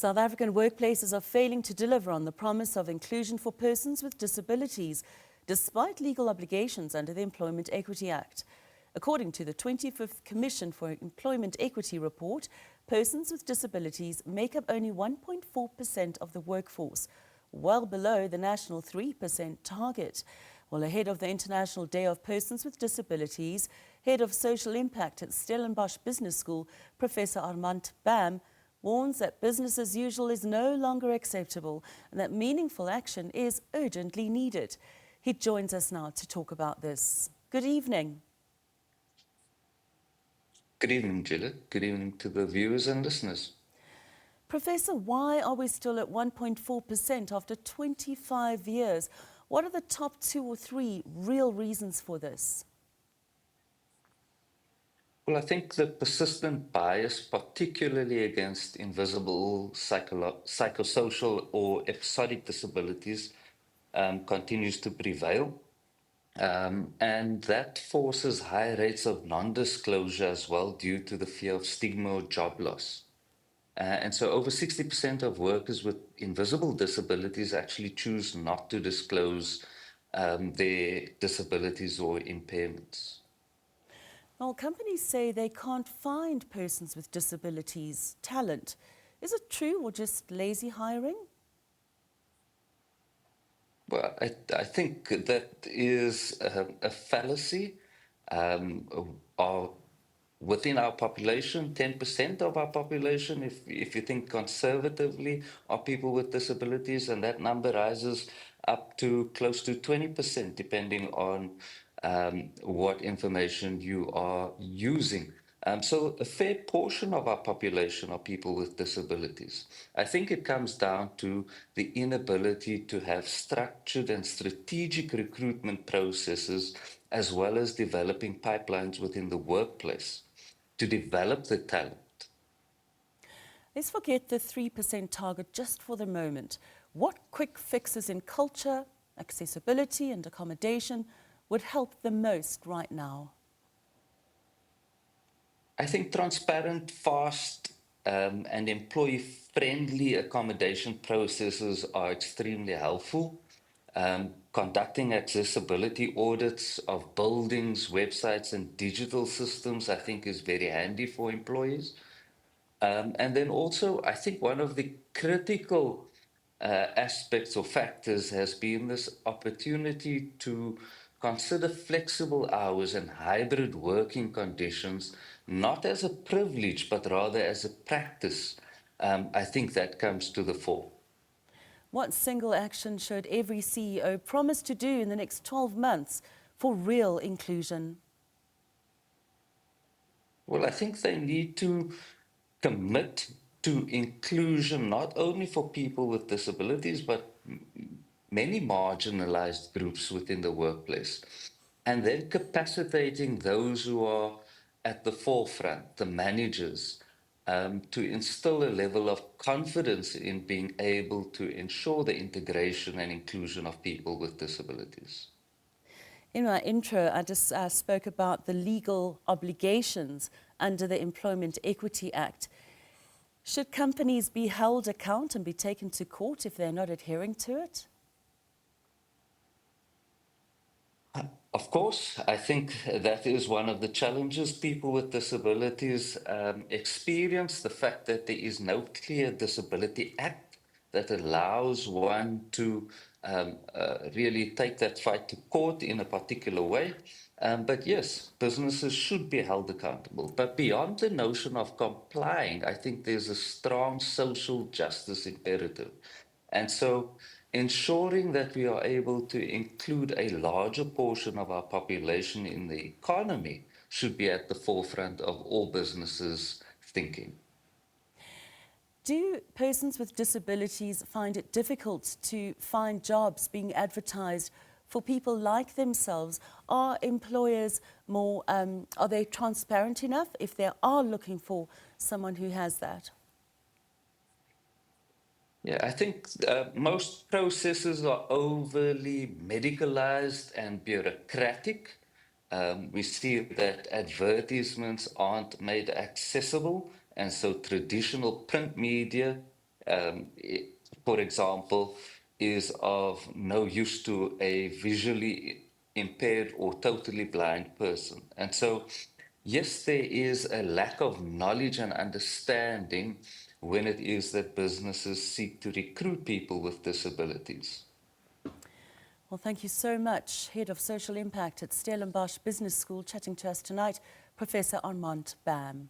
South African workplaces are failing to deliver on the promise of inclusion for persons with disabilities, despite legal obligations under the Employment Equity Act. According to the 25th Commission for Employment Equity report, persons with disabilities make up only 1.4% of the workforce, well below the national 3% target. Well, ahead of the International Day of Persons with Disabilities, Head of Social Impact at Stellenbosch Business School, Professor Armand Bam, warns that business as usual is no longer acceptable and that meaningful action is urgently needed. He joins us now to talk about this. Good evening. Good evening, Gillett. Good evening to the viewers and listeners. Professor, why are we still at 1.4% after 25 years? What are the top 2 or 3 real reasons for this? Well, I think the persistent bias, particularly against invisible psychosocial or episodic disabilities, continues to prevail. And that forces high rates of non-disclosure as well due to the fear of stigma or job loss. And so over 60% of workers with invisible disabilities actually choose not to disclose their disabilities or impairments. Well, companies say they can't find persons with disabilities talent. Is it true or just lazy hiring? Well, I think that is a fallacy. Our, within our population, 10% of our population, if you think conservatively, are people with disabilities, and that number rises up to close to 20%, depending on what information you are using. So a fair portion of our population are people with disabilities. I think it comes down to the inability to have structured and strategic recruitment processes, as well as developing pipelines within the workplace to develop the talent. Let's forget the 3% target just for the moment. What quick fixes in culture, accessibility and accommodation would help the most right now? I think transparent, fast, and employee-friendly accommodation processes are extremely helpful. Conducting accessibility audits of buildings, websites, and digital systems, I think, is very handy for employees. And then also, I think one of the critical aspects or factors has been this opportunity to consider flexible hours and hybrid working conditions, not as a privilege, but rather as a practice. I think that comes to the fore. What single action should every CEO promise to do in the next 12 months for real inclusion? Well, I think they need to commit to inclusion, not only for people with disabilities, but many marginalized groups within the workplace. And then capacitating those who are at the forefront, the managers, to instill a level of confidence in being able to ensure the integration and inclusion of people with disabilities. In my intro, I just spoke about the legal obligations under the Employment Equity Act. Should companies be held account and be taken to court if they're not adhering to it? Of course, I think that is one of the challenges people with disabilities experience, the fact that there is no clear disability act that allows one to really take that fight to court in a particular way. But yes, businesses should be held accountable. But beyond the notion of complying, I think there's a strong social justice imperative. And so ensuring that we are able to include a larger portion of our population in the economy should be at the forefront of all businesses' thinking. Do persons with disabilities find it difficult to find jobs being advertised for people like themselves? Are employers more, are they transparent enough if they are looking for someone who has that? Yeah, I think most processes are overly medicalized and bureaucratic. We see that advertisements aren't made accessible, and so traditional print media for example, is of no use to a visually impaired or totally blind person. And so, yes, there is a lack of knowledge and understanding when it is that businesses seek to recruit people with disabilities. Well, thank you so much, Head of Social Impact at Stellenbosch Business School, chatting to us tonight, Professor Armand Bam.